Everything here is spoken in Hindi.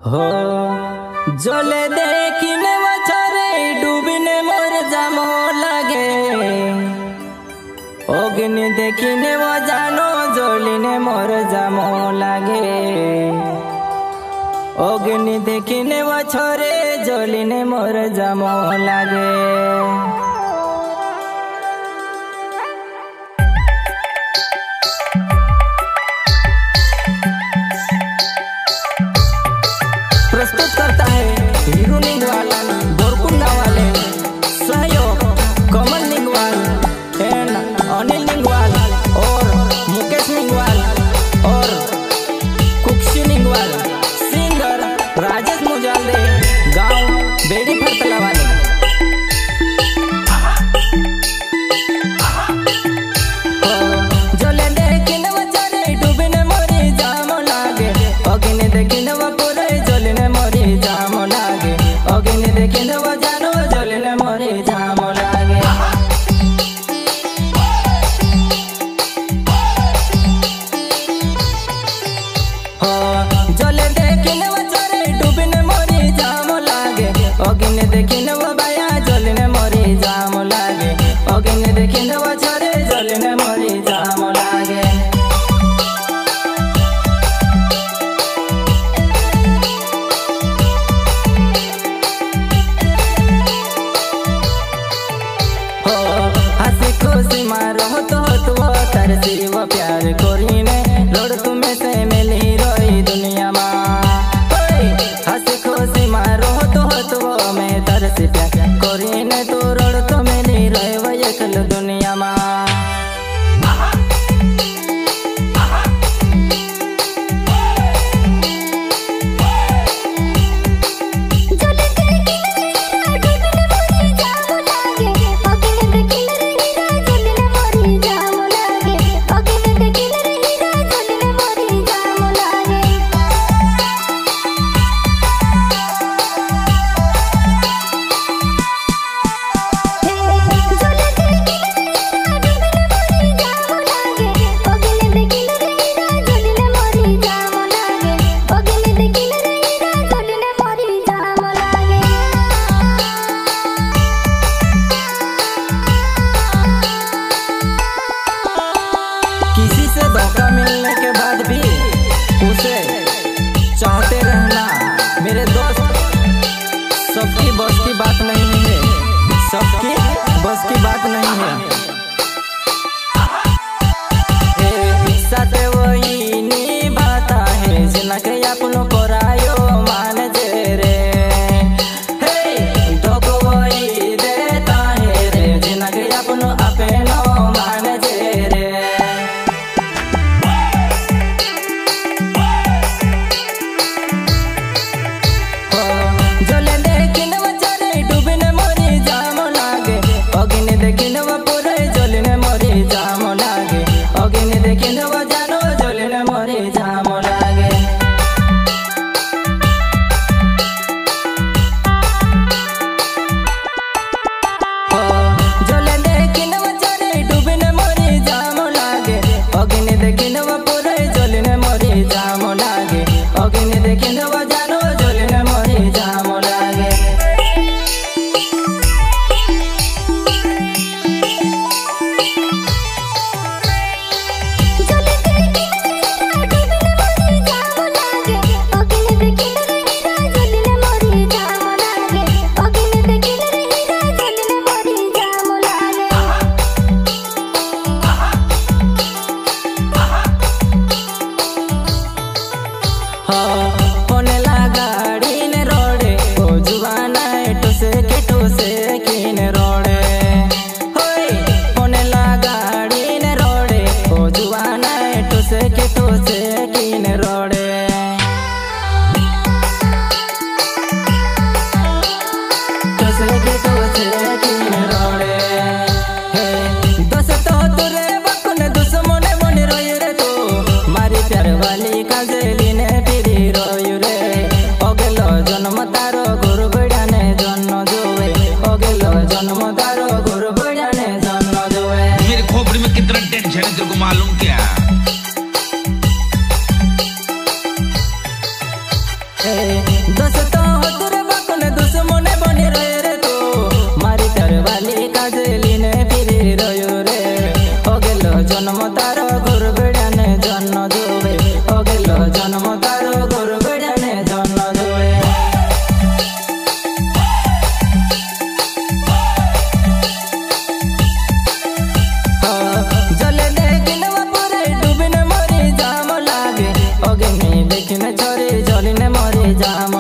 हो जले देखिने बछरे डूबिने मोर जामो लागे अग्नि देखिने वो जानो जलिने मोर जामो लागे अग्नि देखिने बछरे जलिने मोर जामो लागे। प्रस्तुत करता है हीरू निंगवाल बोरकुंडा वाले सहयोग कमल निंगवाल एंड अनिल निंगवाल और मुकेश निंगवाल और कुक्षी निंगवाल सिंगर राजेश मुजाले गांव बेड़ी फरतला वाले। जले देखिने बछरे डूबिने मोरी जामो लागे अग्नि देखिने बपुरे जलिने मोरी जामो लागे अग्नि देखिने वो जानो जलिने मोरी जामो लागे। जले देखिने बछरे डूबिने मोरी जामो लागे अग्नि देखिने वो बाया जलिने मोरी जामो लागे अग्नि देखिने बछरे जलिने मोरी जामो लागे। हसी खुशी मारो तो तार शिव प्यार करीने लोड़ तुम्हें से मिली रोई दुनिया मा हसी खुशी मारो तो मैं तार से प्यार करीने तो रोड़ तो मिली रोई वो एकल दुनिया मा। किसी से धोखा मिलने के बाद भी उसे चाहते रहना मेरे दोस्त सबकी बस की बात नहीं है, सबकी बस की बात नहीं है। साथे वही निभाता है जिनके अपनों परायो मान जे रे धोखा वही देता है रे जिनके अपनों अपनों मान जे रे। जले देखिने बछरे डूबिने मोरी जामो लागे अग्नि देखिने बपुरे जलिने मोरी जामो लागे अग्नि देखिने वो जानो जलिने मोरी जामो लागे। जले देखिने बछरे डूबिने मोरी जामो लागे अग्नि देखिने बपुरे जलिने मोरी जामो लागे अग्नि देखिने वो जानो जलिने मोरी जामो लागे। होने लगा गाड़ी ने रोडे ओ जुबाना टो से किने रोडे होने लगा गाड़ी ने रोडे ओ जुबाना टो से किने रोडे। दोस्तों तुरे बकुने दुश्मने बनी रोई रे तो मारी प्यार वाली काजली ने फिरी रोई रे अगलो जन्म तारो गुरु बड़ाने जन्म जोवे अगलो जन्म तारो गुरु बड़ाने जन्म जोवे। मेरे खोपड़ी में कितना टेंशन है तेरे को मालूम क्या? hey. दोस्त होतरे बकुन दुश्मने बनी रहे रे तो मारी प्यार वाली काजली ने फिरी रयो रे ओ गेलो जन्म तारो गुरु बेड़ाने जन्म दोवे ओ गेलो जन्म तारो गुरु बेड़ाने जन्म दोवे जले देखिन बापुरे डूबिन मरी जाम लागे ओगे में देखिन छोरी जलिने मरी जाम